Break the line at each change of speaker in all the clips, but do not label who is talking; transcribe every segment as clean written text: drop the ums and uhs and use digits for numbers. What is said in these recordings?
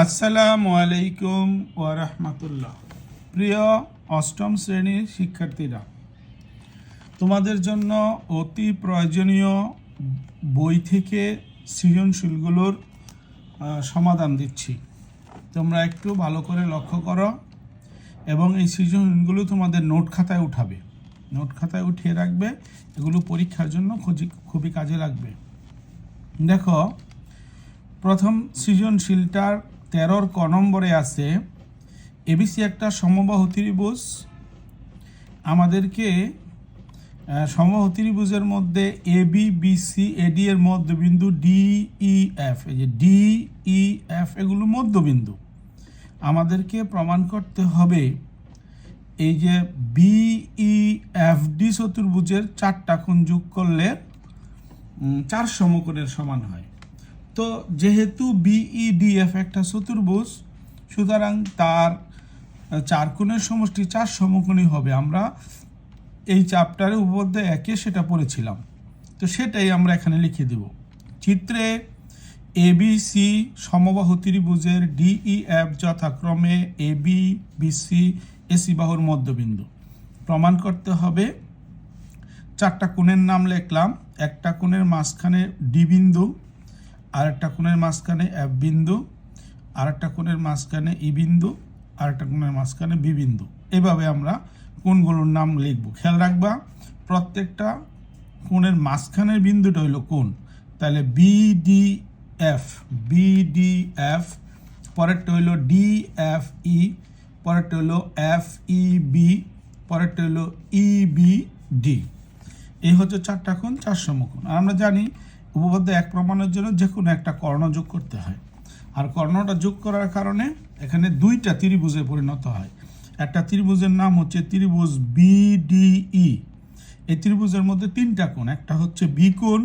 আসসালামু আলাইকুম ওয়া রাহমাতুল্লাহ। প্রিয় অষ্টম শ্রেণীর শিক্ষার্থীরা, তোমাদের জন্য অতি প্রয়োজনীয় বই থেকে সৃজনশীলগুলোর সমাধান দিচ্ছি। তোমরা একটু ভালো করে লক্ষ্য করো এবং এই সৃজনশীলগুলো তোমাদের নোট খাতায় উঠাবে, নোট খাতায় উঠিয়ে রাখবে। এগুলো পরীক্ষার জন্য খুবই কাজে লাগবে। দেখো, প্রথম সৃজনশীলটার 13 ক নম্বরে আছে এবিসি একটা সমবাহু ত্রিভুজ। আমাদেরকে সমবাহু ত্রিভুজের মধ্যে এবি বিসি এডি এর মধ্যবিন্দু ডিইএফ, এই যে ডিইএফ এগুলো মধ্যবিন্দু। আমাদেরকে প্রমাণ করতে হবে এই যে বিইএফডি চতুর্ভুজের 4টা কোণ যোগ করলে 4 সমকোণের সমান হয়। তো যেহেতু বিইডিএফ একটা চতুর্ভুজ, সুতরাং তার 4 কোণের সমষ্টি 4 সমকোণই হবে। আমরা এই চ্যাপ্টারে উপপাদ্য 1-এ সেটা পড়েছিলাম, তো সেটাই আমরা এখানে লিখে দেব। চিত্রে এবিসি সমবাহু ত্রিভুজের ডিইএফ যথাক্রমে এবি বিসি এসি বাহুর মধ্যবিন্দু। প্রমাণ করতে হবে 4টা কোণের নাম লিখলাম। একটা কোণের মাঝখানে ডি বিন্দু, আর একটা কোণের মাঝখানে এফ বিন্দু, আর একটা কোণের মাঝখানে ই বিন্দু, আর একটা কোণের মাঝখানে বি বিন্দু। এভাবে আমরা কোণগুলোর নাম লিখব। খেয়াল রাখবা, প্রত্যেকটা কোণের মাঝখানের বিন্দুটা হইল কোণ। তাহলে বিডিএফ, বিডিএফ, পরেরটা হইল ডিএফই, পরেরটা হইল এফইবি, পরেরটা হইল ইবিডি। এই হচ্ছে 4টা কোণ, 4 সমকোণ। আর আমরা জানি উপপাদ্য 1 প্রমাণের জন্য যে কোনো একটা কর্ণ যোগ করতে হয়, আর কর্ণটা যোগ করার কারণে এখানে 2টা ত্রিভুজে পরিণত হয়। একটা ত্রিভুজের নাম হচ্ছে ত্রিভুজ বিডিই। এই ত্রিভুজের মধ্যে 3টা কোণ, একটা হচ্ছে বি কোণ,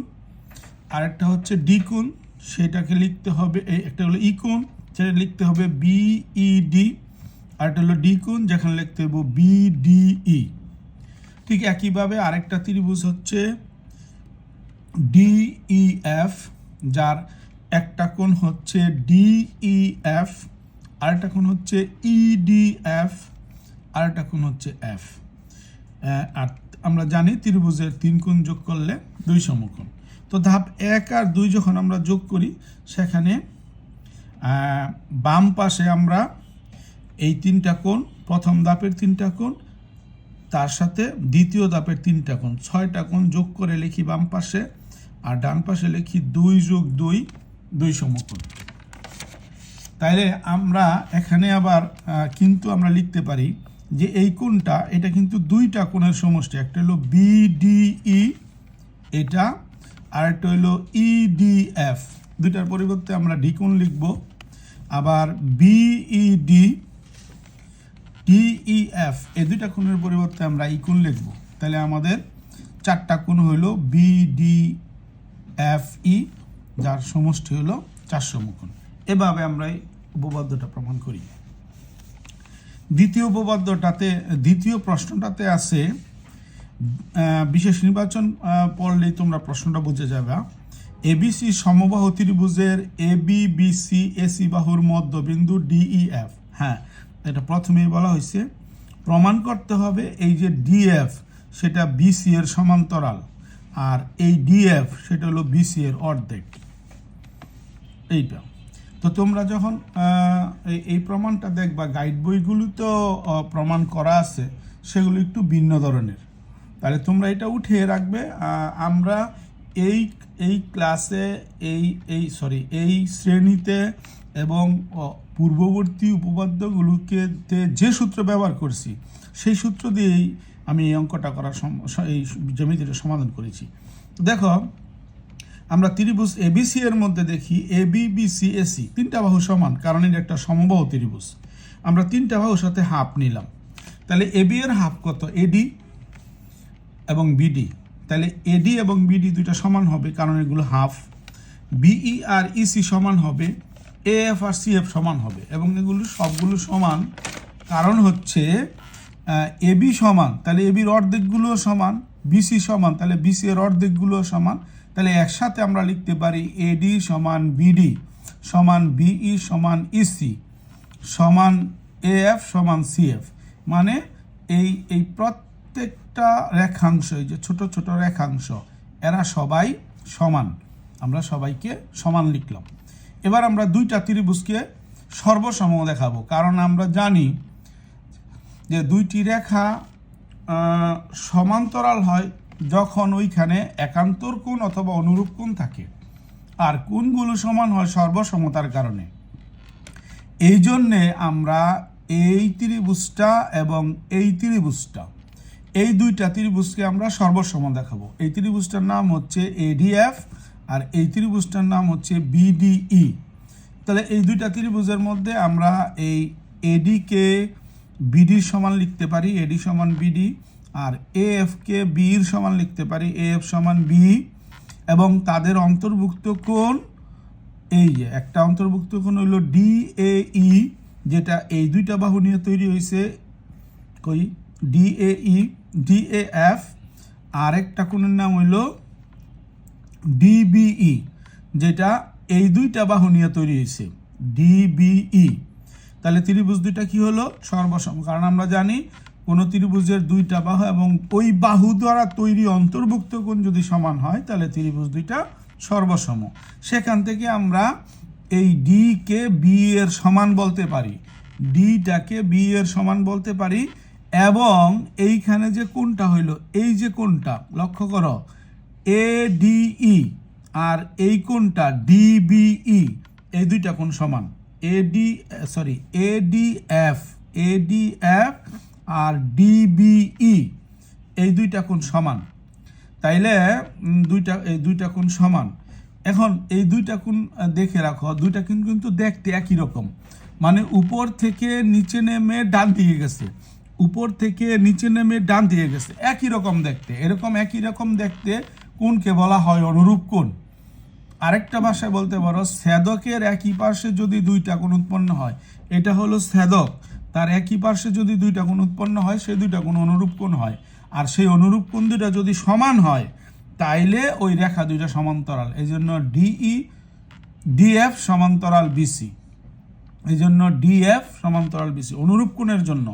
আর একটা হচ্ছে ডি কোণ, সেটাকে লিখতে হবে, একটা হলো ই কোণ, সেটা লিখতে হবে বিইডি, আর একটা হলো ডি কোণ, যেখানে লিখতে হবে বিডিই। ঠিক একইভাবে আরেকটা ত্রিভুজ হচ্ছে ডিইএফ, যার একটা কোণ হচ্ছে ডিইএফ, আরেকটা কোণ হচ্ছে ইডিএফ, আরেকটা কোণ হচ্ছে এফ। আর আমরা জানি ত্রিভুজের 3 কোণ যোগ করলে 2 সমকোণ। তো ধাপ 1 আর 2 যখন আমরা যোগ করি, সেখানে বাম পাশে আমরা এই 3টা কোণ, প্রথম ধাপের 3টা কোণ, তার সাথে দ্বিতীয় ধাপের 3টা কোণ, 6টা কোণ যোগ করে লিখি বাম পাশে, আর ডান পাশে লিখি 2 যোগ 2, 2 সমকোণ। তাইলে আমরা এখানে আবার কিন্তু আমরা লিখতে পারি যে এই কোণটা, এটা কিন্তু 2টা কোণের সমষ্টি। একটা হলো বিডিই এটা, আর একটা হলো ইডিএফ। 2টার পরিবর্তে আমরা ডি কোণ লিখব। আবার বিইডি, ডিইএফ, এই 2টা কোণের পরিবর্তে আমরা ই কোণ লিখব। তাহলে আমাদের 4টা কোণ হলো বিডিএফই, যার সমষ্টি হলো 4 সমকোণ। এভাবে আমরা এই উপপাদ্যটা প্রমাণ করি। দ্বিতীয় প্রশ্নটাতে আছে, বিশেষ নির্বাচন পড়লেই তোমরা প্রশ্নটা বুঝে যাবে। এবিসি সমবাহু ত্রিভুজের এবি বিসি এসি বাহুর মধ্যবিন্দু ডিইএফ। হ্যাঁ, এটা প্রথমেই বলা হয়েছে। প্রমাণ করতে হবে এই যে ডিএফ সেটা বিসি এর সমান্তরাল, আর এই ডিএফ সেটা হলো বিসি এর অর্ধেক। এইটা তো তোমরা যখন এই প্রমাণটা দেখবা, গাইড বইগুলো তো প্রমাণ করা আছে, সেগুলো একটু ভিন্ন ধরনের। তাহলে তোমরা এটা উঠিয়ে রাখবে। আমরা এই ক্লাসে এই শ্রেণীতে এবং পূর্ববর্তী উপপাদ্যগুলোকে যে সূত্র ব্যবহার করছি, সেই সূত্র দিয়েই আমি এই অঙ্কটা করার এই জ্যামিতিটা সমাধান করেছি। দেখো, আমরা ত্রিভুজ এবিসি এর মধ্যে দেখি এবি বিসি এসি 3টা বাহু সমান, কারণ এটা একটা সমবাহু ত্রিভুজ। আমরা 3টা বাহুর সাথে হাফ নিলাম। তাহলে এবি এর হাফ কত? এডি এবং বিডি। তাহলে এডি এবং বিডি 2টা সমান হবে, কারণ এগুলো হাফ। বিই আর ইসি সমান হবে, এএফ আর সিএফ সমান হবে, এবং এগুলো সবগুলো সমান, কারণ হচ্ছে এবি সমান, তাহলে এবির অর্ধেকগুলো সমান, বিসি সমান, তাহলে বিসি এর অর্ধেকগুলো সমান। তাহলে একসাথে আমরা লিখতে পারি এডি সমান বিডি সমান বিই সমান ইসি সমান এএফ সমান সিএফ, মানে এই প্রত্যেকটা রেখাংশ, এই যে ছোট ছোট রেখাংশ, এরা সবাই সমান। আমরা সবাইকে সমান লিখলাম। এবার আমরা দুইটা ত্রিভুজকে সর্বসম দেখাবো, কারণ আমরা জানি যে দুইটি রেখা সমান্তরাল হয় যখন ওইখানে একান্তর কোণ অথবা অনুরূপ কোণ থাকে, আর কোণগুলো সমান হয় সর্বসমতার কারণে। এই জন্যে আমরা এই ত্রিভুজটা এবং এই ত্রিভুজটা, এই দুইটা ত্রিভুজকে আমরা সর্বসম দেখাবো। এই ত্রিভুজটার নাম হচ্ছে এডিএফ আর এই ত্রিভুজটার নাম হচ্ছে বিডিই। তাহলে এই দুইটা ত্রিভুজের মধ্যে আমরা এই এডিকে বিডির সমান লিখতে পারি, এডি সমান বিডি, আর এএফকে বির সমান লিখতে পারি, এএফ সমান বি, এবং তাদের অন্তর্ভুক্ত কোণ, এই যে একটা অন্তর্ভুক্ত কোণ হইল ডিএই, যেটা এই দুইটা বাহু নিয়ে তৈরি হয়েছে, কই ডিএই ডিএএফ, আর একটা কোণের নাম হইল ডিবিই, যেটা এই দুইটা বাহু নিয়ে তৈরি হয়েছে ডিবিই। তাহলে ত্রিভুজ দুইটা কি হলো? সর্বসম। কারণ আমরা জানি কোনো ত্রিভুজের দুইটা বাহু এবং ওই বাহু দ্বারা তৈরি অন্তর্ভুক্ত কোণ যদি সমান হয় তাহলে ত্রিভুজ দুইটা সর্বসম। সেখান থেকে আমরা এই ডি কে বি এর সমান বলতে পারি, ডিটাকে বি এর সমান বলতে পারি, এবং এইখানে যে কোণটা হইল, এই যে কোণটা লক্ষ্য করো এডিই আর এই কোণটা ডিবিই, এই দুইটা কোণ সমান। এডিএফ আর ডিবিই, এই দুইটা কোণ সমান। তাইলে এই দুইটা কোণ সমান। এখন এই দুইটা কোণ দেখে রাখো, দুইটা কোণ কিন্তু দেখতে একই রকম, মানে উপর থেকে নিচে নেমে ডান দিকে গেছে, উপর থেকে নিচে নেমে ডান দিকে গেছে, একই রকম দেখতে। এরকম একই রকম দেখতে কোণকে বলা হয় অনুরূপ কোণ। আরেকটা ভাষায় বলতে পারো, ছেদকের একই পার্শ্বে যদি দুইটা কোণ উৎপন্ন হয়, এটা হলো ছেদক, তার একই পার্শ্বে যদি দুইটা কোণ উৎপন্ন হয়, সেই দুইটা কোণ অনুরূপ কোণ হয়। আর সেই অনুরূপ কোণ দুইটা যদি সমান হয় তাইলে ওই রেখা দুইটা সমান্তরাল। এই জন্য ডিএফ সমান্তরাল বিসি, এই জন্য ডিএফ সমান্তরাল বিসি অনুরূপ কোণের জন্য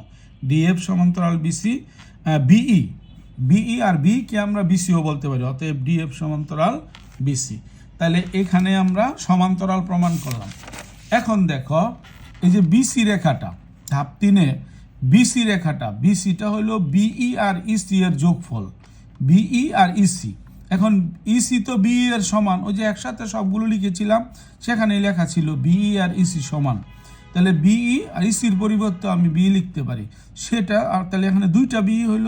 ডিএফ সমান্তরাল বিসি, বিই আর বি কে আমরা বিসিও বলতে পারি, অতএব ডিএফ সমান্তরাল বিসি। তাহলে এখানে আমরা সমান্তরাল প্রমাণ করলাম। এখন দেখো এই যে বিসি রেখাটা, ধাপ 3-এ বিসি রেখাটা, বিসিটা হলো বিই আর ইসি এর যোগফল, বিই আর ইসি। এখন ইসি তো বিই এর সমান, ওই যে একসাথে সবগুলো লিখেছিলাম সেখানে লেখা ছিল বিই আর ইসি সমান। তাহলে বিই আর ইসির পরিবর্তে আমি বি লিখতে পারি সেটা, আর তাহলে এখানে দুইটা বি হইল।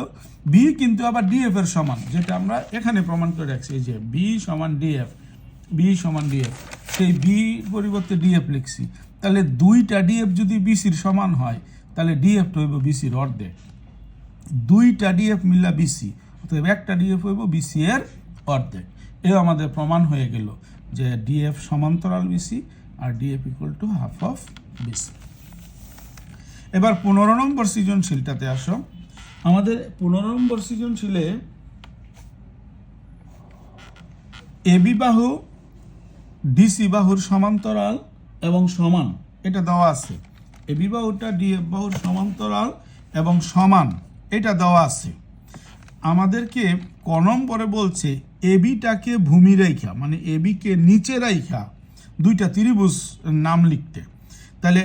বি কিন্তু আবার ডিএফ এর সমান, যেটা আমরা এখানে প্রমাণ করে রাখছি, এই যে বি সমান ডিএফ, বি সমান ডিএফ, সেই বি পরিবর্তে ডিএফ লিখছি। তাহলে দুইটা ডিএফ যদি বিসির সমান হয় তাহলে ডিএফটা হইব বিসির অর্ধেক, দুইটা ডিএফ মিললা বিসি, অতএব একটা ডিএফ হইব বিসি এর অর্ধেক। এও আমাদের প্রমাণ হয়ে গেল যে ডিএফ সমান্তরাল বিসি আর DF equal to half of BC. এবার 15 নম্বর সৃজনশীলটাতে আসো। আমাদের 15 নম্বর সৃজনশীলে এবি বাহু ডিসি বাহুর সমান্তরাল এবং সমান, এটা দেওয়া আছে। এবি বাহুটা ডিএফ বাহুর সমান্তরাল এবং সমান, এটা দেওয়া আছে। আমাদেরকে ক নম্বরে বলছে এবিটাকে ভূমি রেখা, মানে এবিকে নিচে রাইখা দুইটা ত্রিভুজ নাম লিখতে। তাহলে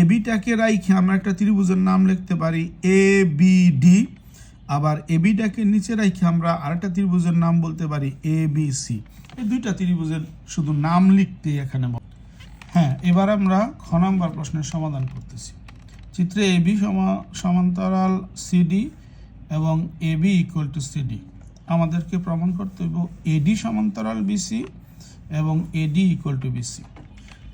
এবিটাকে রাইখা আমরা একটা ত্রিভুজের নাম লিখতে পারি এ বি ডি, আবার এবিটাকে নিচে রাইখা আমরা আরেকটা ত্রিভুজের নাম বলতে পারি এ বি সি। এই দুইটা ত্রিভুজের শুধু নাম লিখতে এখানে। হ্যাঁ, এবার আমরা খ নম্বর প্রশ্নের সমাধান করতেছি। চিত্রে এবি সমান্তরাল সিডি এবং এবি ইকুয়াল টু সিডি। আমাদেরকে প্রমাণ করতে হবে এডি সমান্তরাল বিসি এবং এডি ইকুয়াল টু বিসি।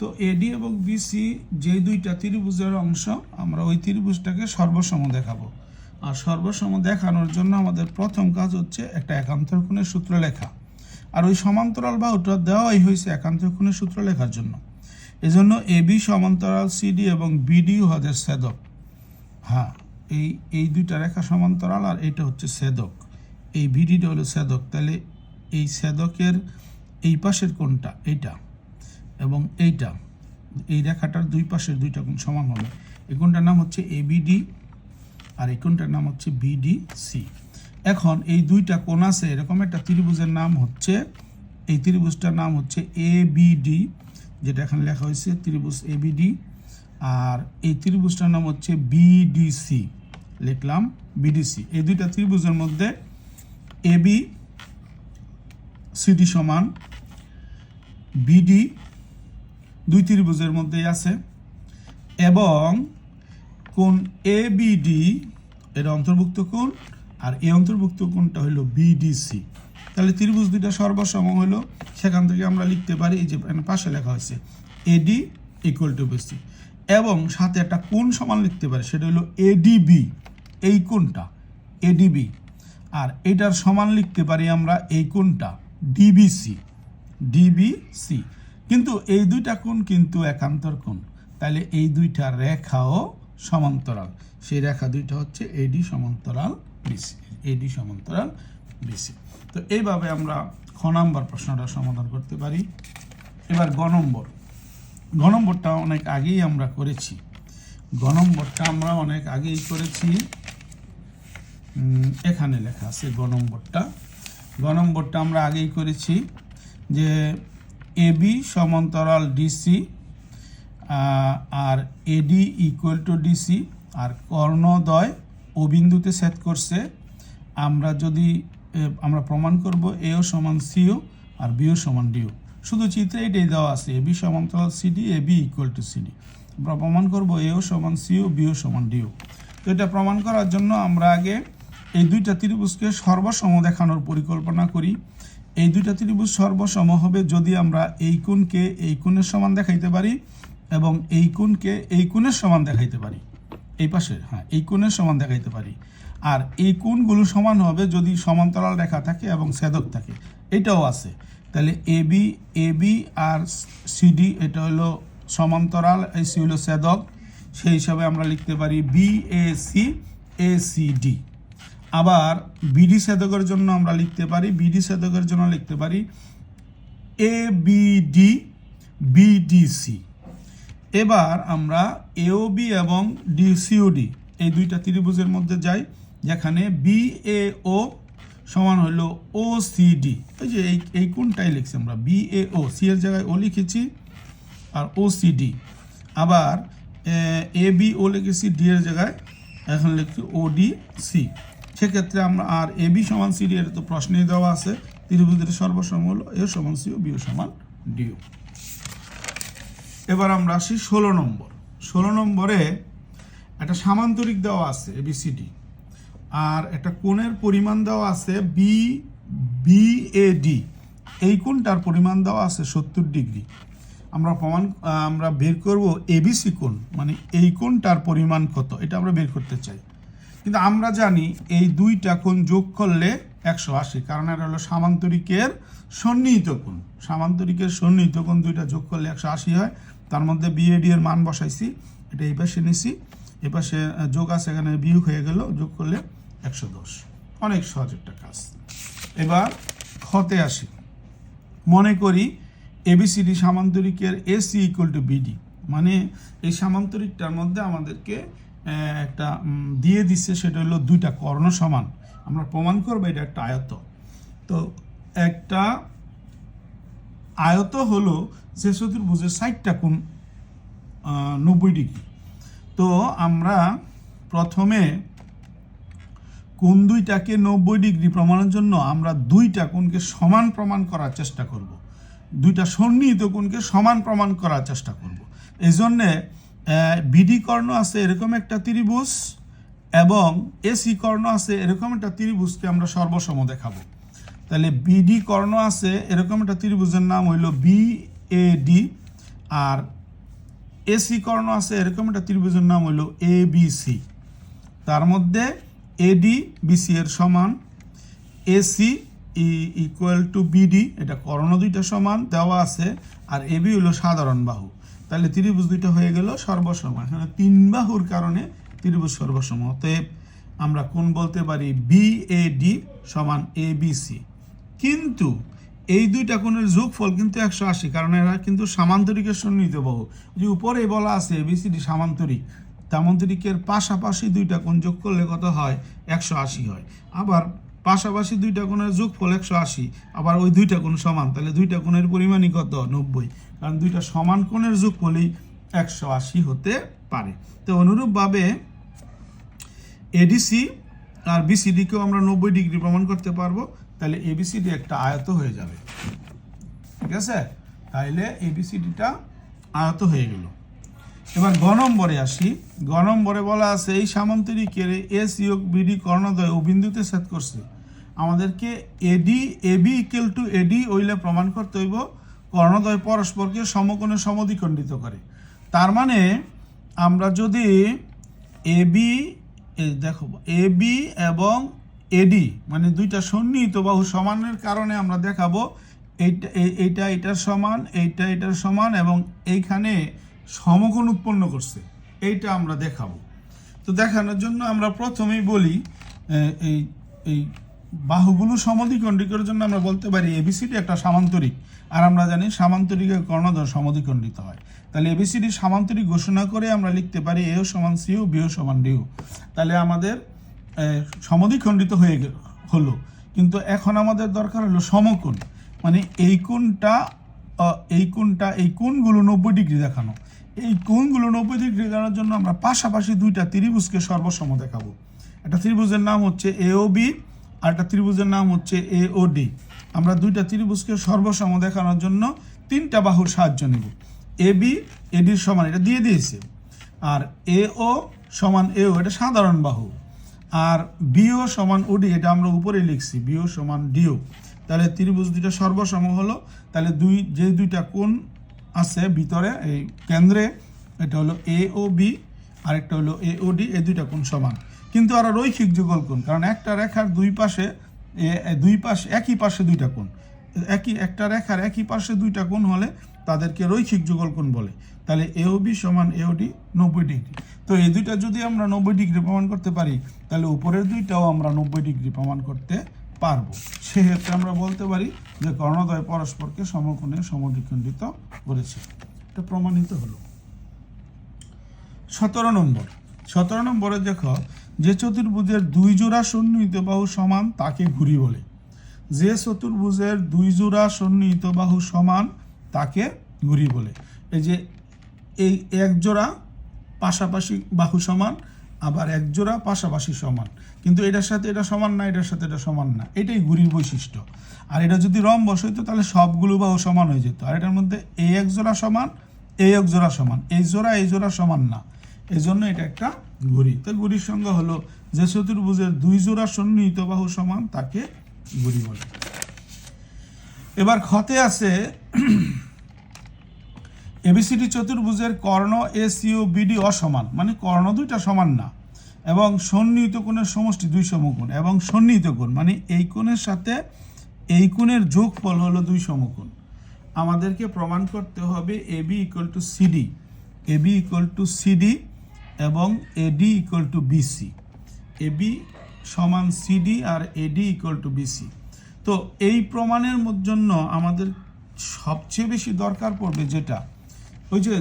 তো এডি এবং বিসি যে দুইটা ত্রিভুজের অংশ, আমরা ওই ত্রিভুজটাকে সর্বসম দেখাবো। আর সর্বসম দেখানোর জন্য আমাদের প্রথম কাজ হচ্ছে একটা একান্তর কোণের সূত্র লেখা। আর ওই সমান্তরাল বাহুটা দেওয়াই হয়েছে একান্তর কোণের সূত্র লেখার জন্য। এজন্য এবি সমান্তরাল সিডি এবং বিডি হদের ছেদক। হ্যাঁ, এই দুইটা রেখা সমান্তরাল আর এটা হচ্ছে ছেদক, এই বিডিটা হলো ছেদক। তাহলে এই ছেদকের এই পাশের কোণটা এইটা, এবং এইটা, এই রেখাটার দুই পাশের দুইটা কোণ সমান হবে। এই কোণটার নাম হচ্ছে এবিডি আর এই কোণটার নাম হচ্ছে বিডিসি। এখন এই দুইটা কোণ আছে, এরকম একটা ত্রিভুজের নাম হচ্ছে, এই ত্রিভুজটার নাম হচ্ছে এবিডি, যেটা এখানে লেখা হয়েছে ত্রিভুজ এবিডি, আর এই ত্রিভুজটার নাম হচ্ছে বিডিসি, লিখলাম বিডিসি। এই দুইটা ত্রিভুজের মধ্যে এবি সিডি সমান বিডি দুই ত্রিভুজের মধ্যেই আছে, এবং কোণ এবিডি এর অন্তর্ভুক্ত কোণ, আর এই অন্তর্ভুক্ত কোণটা হলো বিডিসি। তাহলে ত্রিভুজ দুইটা সর্বসম হলো, সেখান থেকে আমরা লিখতে পারি, এই যে পাশে লেখা হয়েছে এডি ইকুয়াল টু বিসি, এবং সাথে একটা কোণ সমান লিখতে পারি, সেটা হলো এডিবি, এই কোণটা এডিবি, আর এটার সমান লিখতে পারি আমরা এই কোণটা ডিবিসি, ডিবিসি। কিন্তু এই দুইটা কোণ কিন্তু একান্তর কোণ, তাহলে এই দুইটা রেখাও সমান্তরাল, সেই রেখা দুইটা হচ্ছে এডি সমান্তরাল বিসি, এডি সমান্তরাল বিসি। তো এইভাবে আমরা খ নাম্বার প্রশ্নটা সমাধান করতে পারি। এবার গ নম্বর, গ নম্বরটা অনেক আগেই আমরা করেছি, গ নম্বরটা আমরা অনেক আগেই করেছি, এখানে লেখা আছে গ নম্বরটা, গ নম্বরটা আমরা আগেই করেছি যে এবি সমান্তরাল ডিসি আর এডি ইকুয়াল টু ডিসি, আর কর্ণদ্বয় ও বিন্দুতে ছেদ করছে। আমরা যদি আমরা প্রমাণ করব এও সমান সিও আর বিও সমান ডিও, শুধু চিত্রে এটাই দেওয়া আছে এবি সমান্তরাল CD, AB equal to CD. আমরা প্রমাণ করব এও সমান সিও, বিও সমান ডিও। তো এটা প্রমাণ করার জন্য আমরা আগে এই দুইটা ত্রিভুজকে সর্বসম দেখানোর পরিকল্পনা করি। এই দুইটা ত্রিভুজ সর্বসম হবে যদি আমরা এই কোণকে এই কোণের সমান দেখাইতে পারি এবং এই কোণকে এই কোণের সমান দেখাইতে পারি, এই পাশে, হ্যাঁ, এই কোণের সমান দেখাইতে পারি। আর এই কোণগুলো সমান হবে যদি সমান্তরাল রেখা থাকে এবং ছেদক থাকে, এটাও আছে। তাহলে এবি, এবি আর সিডি এটা হলো সমান্তরাল, এই সি হলো ছেদক, সেই হিসাবে আমরা লিখতে পারি বিএসি এসিডি। আবার বিডি ছেদকের জন্য আমরা লিখতে পারি, বিডি ছেদকের জন্য লিখতে পারি এবিডি বিডিসি। এবার আমরা এওবি এবং ডিসিওডি এই দুইটা ত্রিভুজের মধ্যে যাই, যেখানে বিএও সমান হলো ওসিডি, এই যে এই কোণটাই লিখছি আমরা বিএও, সি এর জায়গায় ও লিখেছি আর ওসিডি। আবার এবিও লিখেছি ডি এর জায়গায়, এখন লিখছি ওডিসি। সেক্ষেত্রে আমরা আর এবি সমান সিডি, এটা তো প্রশ্নেই দেওয়া আছে, ত্রিভুজের সর্বসম হলো এ সমান সিও, বিও সমান ডিও। এবার আমরা আসি 16 নম্বর। 16 নম্বরে একটা সামান্তরিক দেওয়া আছে এবিসিডি, আর একটা কোণের পরিমাণ দেওয়া আছে বিএডি, এই কোণটার পরিমাণ দেওয়া আছে 70 ডিগ্রি। আমরা বের করব এবিসি কোণ, মানে এই কোণটার পরিমাণ কত, এটা আমরা বের করতে চাই। কিন্তু আমরা জানি এই দুইটা কোণ যোগ করলে 180, কারণ এটা হলো সামান্তরিকের সন্নিহিত কোণ, সামান্তরিকের সন্নিহিত কোণ দুইটা যোগ করলে 180 হয়। তার মধ্যে বিএডি এর মান বসাইছি, এটা এই পাশে নিছি, এই পাশে যোগ আছে, এখানে বিয়োগ হয়ে গেল, যোগ করলে 110। অনেক সহজ একটা কাজ। এবার খতে আসি, মনে করি এবিসিডি সামান্তরিকের এসি ইকুয়াল টু বিডি, মানে এই সামান্তরিকটার মধ্যে আমাদেরকে একটা দিয়ে দিচ্ছে, সেটা হলো দুইটা কর্ণ সমান। আমরা প্রমাণ করবো এটা একটা আয়ত। তো একটা আয়ত হলো যে চতুর্ভুজের 60টা কোণ 90 ডিগ্রি। তো আমরা প্রথমে কোণ দুইটাকে 90 ডিগ্রি প্রমাণের জন্য আমরা দুইটা কোণকে সমান প্রমাণ করার চেষ্টা করব, দুইটা সন্নিহিত কোণকে সমান প্রমাণ করার চেষ্টা করব। এই জন্যে বিডি কর্ণ আছে এরকম একটা ত্রিভুজ এবং এসি কর্ণ আছে এরকম একটা ত্রিভুজকে আমরা সর্বসম দেখাবো। তাহলে বিডি কর্ণ আছে এরকম একটা ত্রিভুজের নাম হইল বিএডি, আর এসি কর্ণ আছে এরকম একটা ত্রিভুজের নাম হইল এবিসি। তার মধ্যে এডি বিসি এর সমান, এসি ইকুয়াল টু বিডি, এটা কর্ণ দুইটা সমান দেওয়া আছে, আর এবি হলো সাধারণ বাহু। তাহলে ত্রিভুজ দুইটা হয়ে গেল সর্বসম। এখানে 3 বাহুর কারণে ত্রিভুজ সর্বসম। অতএব আমরা কোণ বলতে পারি বিএডি সমান এবিসি। কিন্তু এই দুইটা কোণের যোগফল কিন্তু 180, কারণ এরা কিন্তু সামান্তরিকের সন্নিহিত বাহু। যে উপরে বলা আছে এবিসিডি সামান্তরিক, সামান্তরিকের পাশাপাশি দুইটা কোণ যোগ করলে কত হয়? 180 হয়। আবার পাশাপাশি দুইটা কোণের যোগফল 180, আবার ওই দুইটা কোণ সমান, তাহলে দুইটা কোণের পরিমাণই কত? 90, কারণ দুইটা সমান কোণের যোগফলই 180 হতে পারে। তো অনুরূপভাবে এডিসি আর বিসিডিকেও আমরা 90 ডিগ্রি প্রমাণ করতে পারবো, তাহলে এবিসিডি একটা আয়ত হয়ে যাবে। ঠিক আছে, তাইলে এবিসিডিটা আয়ত হয়ে গেল। এবার গ নম্বরে আসি। গ নম্বরে বলা আছে এই সামান্তরিকের এস যোগ বিডি কর্ণদ্বয় ও বিন্দুতে ছেদ করছে। আমাদেরকে এডি এবি ইকুয়াল টু এডি হইলে প্রমাণ করতে হইব কর্ণদ্বয় পরস্পরকে সমকোণে সমদ্বিখণ্ডিত করে। তার মানে আমরা যদি এবি দেখো এবি এবং এডি মানে দুইটা সন্নিহিত বাহু সমানের কারণে আমরা দেখাবো এইটা এটার সমান, এইটা এটার সমান, এবং এইখানে সমকোণ উৎপন্ন করছে, এইটা আমরা দেখাবো। তো দেখানোর জন্য আমরা প্রথমেই বলি এই এই বাহুগুলো সমদ্বিখণ্ডিতের জন্য আমরা বলতে পারি এবিসিডি একটা সামান্তরিক, আর আমরা জানি সামান্তরিকের কর্ণদ্বয় সমদ্বিখণ্ডিত হয়। তাহলে এবিসিডি সামান্তরিক ঘোষণা করে আমরা লিখতে পারি এও সমান সিও, বিও সমান ডিও। তাহলে আমাদের সমদ্বিখণ্ডিত হলো, কিন্তু এখন আমাদের দরকার হলো সমকোণ, মানে এই কোণটা এই কোণগুলো 90 ডিগ্রি দেখানো। এই কোণগুলো 90 ডিগ্রি দেখানোর জন্য আমরা পাশাপাশি দুইটা ত্রিভুজকে সর্বসম দেখাবো। একটা ত্রিভুজের নাম হচ্ছে এওবি, আর একটা ত্রিভুজের নাম হচ্ছে এওডি। আমরা দুইটা ত্রিভুজকে সর্বসম দেখানোর জন্য তিনটা বাহুর সাহায্য নেব। এবি এডির সমান, এটা দিয়ে দিয়েছে, আর এও সমান এও, এটা সাধারণ বাহু, আর বিও সমান ওডি, এটা আমরা উপরে লিখছি বিও সমান ডিও। তাহলে ত্রিভুজ দুইটা সর্বসম হলো। তাহলে যে দুইটা কোণ আছে ভিতরে এই কেন্দ্রে, এটা হলো এ ও বি আর একটা হলো এ ও ডি, এই দুইটা কোণ সমান, কিন্তু আর রৈখিক যুগল কোণ, কারণ একটা রেখার দুই পাশে একই পাশে দুইটা কোণ, একটা রেখার একই পাশে দুইটা কোণ হলে তাদেরকে রৈখিক যুগল কোণ বলে। তাহলে এওবি সমান এওডি 90 ডিগ্রি। তো এই দুইটা যদি আমরা 90 ডিগ্রি প্রমাণ করতে পারি, তাহলে উপরের দুইটাও আমরা 90 ডিগ্রি প্রমাণ করতে পারবো। সেক্ষেত্রে আমরা বলতে পারি যে কর্ণদ্বয় পরস্পরকে সমকোণে সমদ্বিখণ্ডিত করেছে। এটা প্রমাণিত হলো। 17 নম্বরে দেখো, যে চতুর্ভুজের দুই জোড়া সন্নিহিত বাহু সমান তাকে ঘুরি বলে। যে চতুর্ভুজের দুই জোড়া সন্নিহিত বাহু সমান তাকে ঘুরি বলে। এই যে এই এক জোড়া পাশাপাশি বাহু সমান, আবার এক জোড়া পাশাপাশি সমান, কিন্তু এটার সাথে এটা সমান না, এটার সাথে এটা সমান না, এটাই ঘুরির বৈশিষ্ট্য। আর এটা যদি রম্বস হইতো তাহলে সবগুলো বাহু সমান হয়ে যেত। আর এটার মধ্যে এই এক জোড়া সমান, এই এক জোড়া সমান, এই জোড়া সমান না, এই জন্য এটা একটা ঘুরি। তো ঘুরির সংজ্ঞা হলো যে চতুর্ভুজের দুই জোড়া সন্নিহিত বাহু সমান তাকে ঘুরি বলে। এবার খতে আছে এবিসিডি চতুর্ভুজের কর্ণ এসিও বিডি অসমান, মানে কর্ণ দুইটা সমান না, এবং সন্নিহিত কোণের সমষ্টি দুই সমকোণ, এবং সন্নিহিত কোণ মানে এই কোণের সাথে এই কোণের যোগফল হলো দুই সমকোণ। আমাদেরকে প্রমাণ করতে হবে AB equal to CD, AB equal to CD এবং AD equal to BC, AB সমান সিডি আর এডি ইকুয়াল টু বিসি। তো এই প্রমাণের জন্য আমাদের সবচেয়ে বেশি দরকার পড়বে যেটা ওই যে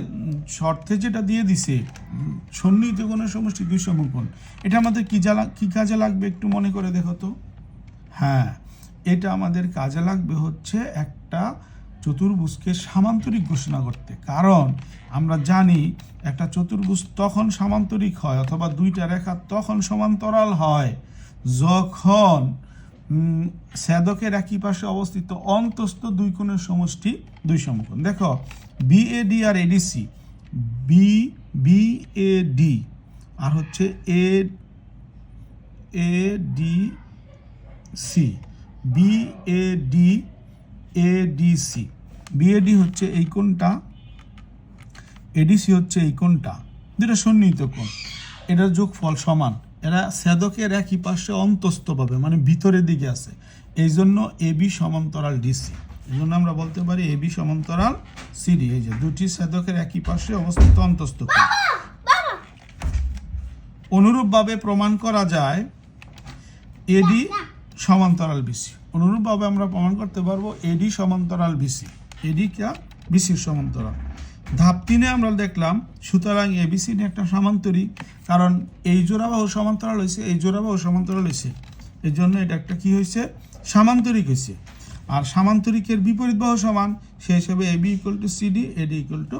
শর্তে যেটা দিয়ে দিছে সন্নিহিত কোণের সমষ্টি দুই সমকোণ, এটা আমাদের কি কাজে লাগবে একটু মনে করে দেখো তো। হ্যাঁ, এটা আমাদের কাজে লাগবে হচ্ছে একটা চতুর্ভুজকে সামান্তরিক ঘোষণা করতে। কারণ আমরা জানি একটা চতুর্ভুজ তখন সামান্তরিক হয় অথবা দুইটা রেখা তখন সমান্তরাল হয় যখন ছেদকের একই পাশে অবস্থিত অন্তস্থ দুই কোণের সমষ্টি দুই সমকোণ। দেখো বিএডি আর এডিসি, বিএডি আর হচ্ছে এডিসি, বিএডি এডিসি, বিএডি হচ্ছে এই কোণটা, এডিসি হচ্ছে এই কোণটা, দুটো সন্নিহিত কোণ, এটার যোগফল সমান, এরা ছেদকের একই পাশে অন্তস্থ পাবে মানে ভিতরের দিকে আছে, এই জন্য এবি সমান্তরাল ডিসি। এই জন্য আমরা বলতে পারি এবি সমান্তরাল সিডি, এই যে দুটি ছেদকের একই পাশে অবস্থিত অন্তস্থ কোণ। অনুরূপভাবে প্রমাণ করা যায় এডি সমান্তরাল বিসি। অনুরূপভাবে আমরা প্রমাণ করতে পারবো এডি সমান্তরাল বিসি, এডি কা বিসির সমান্তরাল। ধাপ 3-এ আমরা দেখলাম সুতরাং এবিসিডি একটা সামান্তরিক, কারণ এই জোড়াবাহু সমান্তরাল হয়েছে, এই জোড়াবাহু সমান্তরাল হয়েছে, এই জন্য এটা একটা কি হয়েছে, সামান্তরিক হয়েছে। আর সামান্তরিকের বিপরীত বাহু সমান, সেই হিসেবে AB equal to CD, AD equal to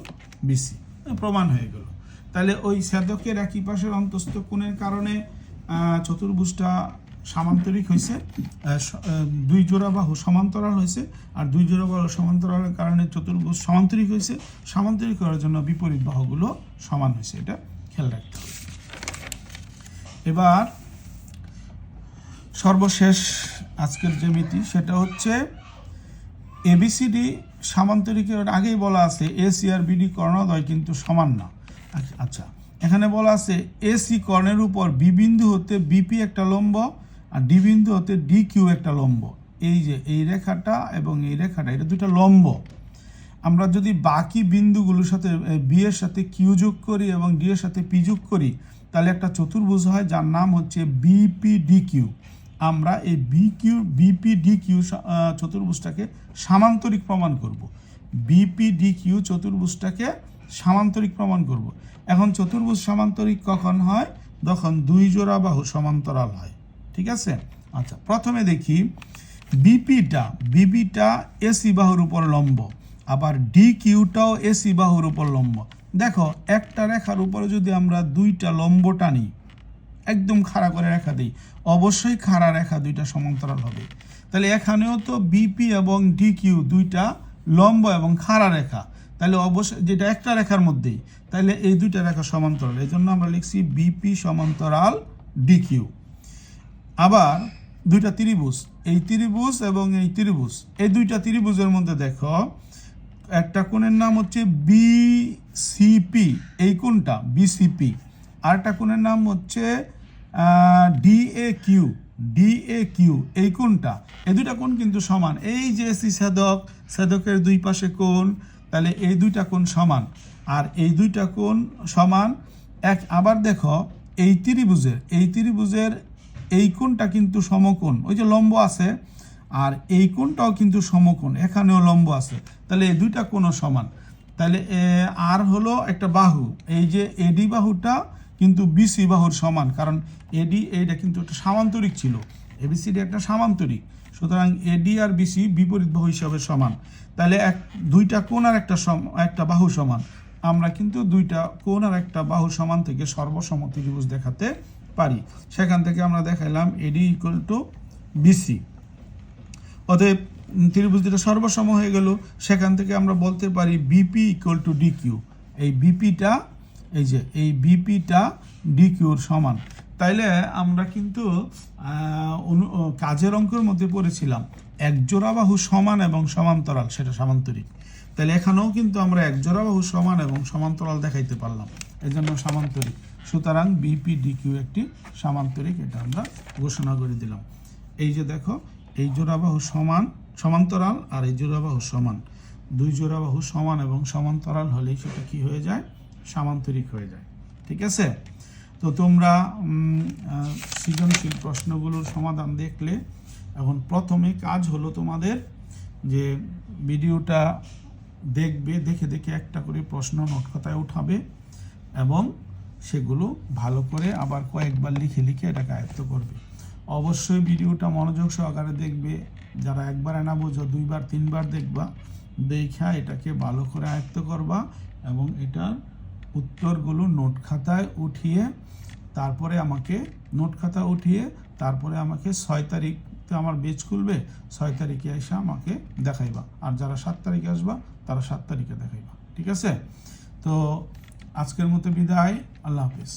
BC, প্রমাণ হয়ে গেল। তাহলে ওই ছেদকের একই পাশের অন্তস্থ কোণের কারণে চতুর্ভুজটা সামান্তরিক হয়েছে, দুই জোড়া বাহু সমান্তরাল হয়েছে, আর দুই জোড়া বাহু সমান্তরালের কারণে চতুর্ভুজ সামান্তরিক হয়েছে। সামান্তরিক করার জন্য বিপরীত বাহুগুলো সমান হয়েছে, এটা খেয়াল রাখতে হবে। এবার সর্বশেষ আজকের জ্যামিতি, সেটা হচ্ছে এবিসিডি সামান্তরিকের আগেই বলা আছে এসি আর বিডি কর্ণদ্বয় কিন্তু সমান না। আচ্ছা, এখানে বলা আছে এসি কর্ণের উপর বি বিন্দু হতে বিপি একটা লম্ব, আর ডি বিন্দু হতে ডি কিউ একটা লম্ব। এই যে এই রেখাটা এবং এই রেখাটা, এটা দুইটা লম্ব। আমরা যদি বাকি বিন্দুগুলোর সাথে বি এর সাথে কিউ যোগ করি এবং ডি এর সাথে পি যোগ করি, তাহলে একটা চতুর্ভুজ হয় যার নাম হচ্ছে বিপি ডি কিউ। আমরা এই বিপি ডি কিউ চতুর্ভুজটাকে সামান্তরিক প্রমাণ করব। বিপি ডি কিউ চতুর্ভুজটাকে সামান্তরিক প্রমাণ করব। এখন চতুর্ভুজ সামান্তরিক কখন হয়? যখন দুই জোড়া বাহু সমান্তরাল হয়। ঠিক আছে? আচ্ছা, প্রথমে দেখি বিপিটা এসি বাহুর উপর লম্ব, আবার ডি কিউটাও এসি বাহুর উপর লম্ব। দেখো, একটা রেখার উপরে যদি আমরা দুইটা লম্ব টানি, একদম খাড়া করে রেখা দিই, অবশ্যই খাড়া রেখা দুইটা সমান্তরাল হবে। তাহলে এখানেও তো বিপি এবং ডি কিউ দুইটা লম্ব এবং খাড়া রেখা, তাহলে অবশ্যই যেটা একটা রেখার মধ্যেই, তাহলে এই দুইটা রেখা সমান্তরাল। এই জন্য আমরা লিখছি বিপি সমান্তরাল ডি কিউ। আবার দুইটা ত্রিভুজ, এই ত্রিভুজ এবং এই ত্রিভুজ, এই দুইটা ত্রিভুজের মধ্যে দেখো একটা কোণের নাম হচ্ছে বিসিপি, এই কোণটা বিসিপি, আর একটা কোণের নাম হচ্ছে ডিএ কিউ, এই কোণটা। এই দুইটা কোণ কিন্তু সমান। এই যে এসি ছেদকের দুই পাশে কোণ, তাহলে এই দুইটা কোণ সমান, আর এই দুইটা কোণ সমান এক। আবার দেখো এই ত্রিভুজের এই কোণটা কিন্তু সমকোণ, ওই যে লম্ব আছে, আর এই কোণটাও কিন্তু সমকোণ, এখানেও লম্ব আছে, তাহলে এই দুইটা কোণও সমান। তাহলে আর হলো একটা বাহু, এই যে এডি বাহুটা কিন্তু বিসি বাহুর সমান, কারণ এইটা কিন্তু একটা সামান্তরিক ছিল, এবিসিডি একটা সামান্তরিক, সুতরাং এডি আর বিসি বিপরীত বাহু হিসাবে সমান। তাহলে দুইটা কোণ আর একটা বাহু সমান। আমরা কিন্তু দুইটা কোণ আর একটা বাহু সমান থেকে সর্বসম ত্রিভুজ দেখাতে পারি। সেখান থেকে আমরা দেখাইলাম এডি ইকুয়াল টু বিসি, অতএব ত্রিভুজ দুটো সর্বসম হয়ে গেল। সেখান থেকে আমরা বলতে পারি BP equal to D Q. এই বিপিটা ডি কিউর সমান। তাইলে আমরা কিন্তু কাজের অঙ্কের মধ্যে পড়েছিলাম একজোড়া বাহু সমান এবং সমান্তরাল, সেটা সামান্তরিক। তাহলে এখানেও কিন্তু আমরা একজোড়া বাহু সমান এবং সমান্তরাল দেখাইতে পারলাম, এই জন্য সামান্তরিক। সুতরাং বিপি ডি কিউ একটি সামান্তরিক, এটা আমরা ঘোষণা করে দিলাম। এই যে দেখো, এই জোড়া বাহু সমান্তরাল আর এই জোড়া বাহু সমান, দুই জোড়া বাহু সমান এবং সমান্তরাল হলেই সেটা কি হয়ে যায়? সামান্তরিক হয়ে যায়। ঠিক আছে? তো তোমরা সৃজনশীল প্রশ্নগুলোর সমাধান দেখলে। এখন প্রথমে কাজ হলো তোমাদের যে ভিডিওটা দেখবে, দেখে একটা করে প্রশ্ন নোট খাতায় উঠাবে এবং সেগুলো ভালো করে আবার কয়েকবার লিখে এটাকে আয়ত্ত করবে। অবশ্যই ভিডিওটা মনোযোগ সহকারে দেখবে। যারা একবার না বোঝো, দুইবার তিনবার দেখবা, দেখা এটাকে ভালো করে আয়ত্ত করবা এবং এটার উত্তরগুলো নোট খাতায় উঠিয়ে তারপরে আমাকে 6 তারিখতে আমার বেচ খুলবে, 6 তারিখে এসে আমাকে দেখাইবা। আর যারা 7 তারিখে আসবা তারা 7 তারিখে দেখাইবা। ঠিক আছে? তো আজকের মতো বিদায়, আল্লাহ হাফিজ।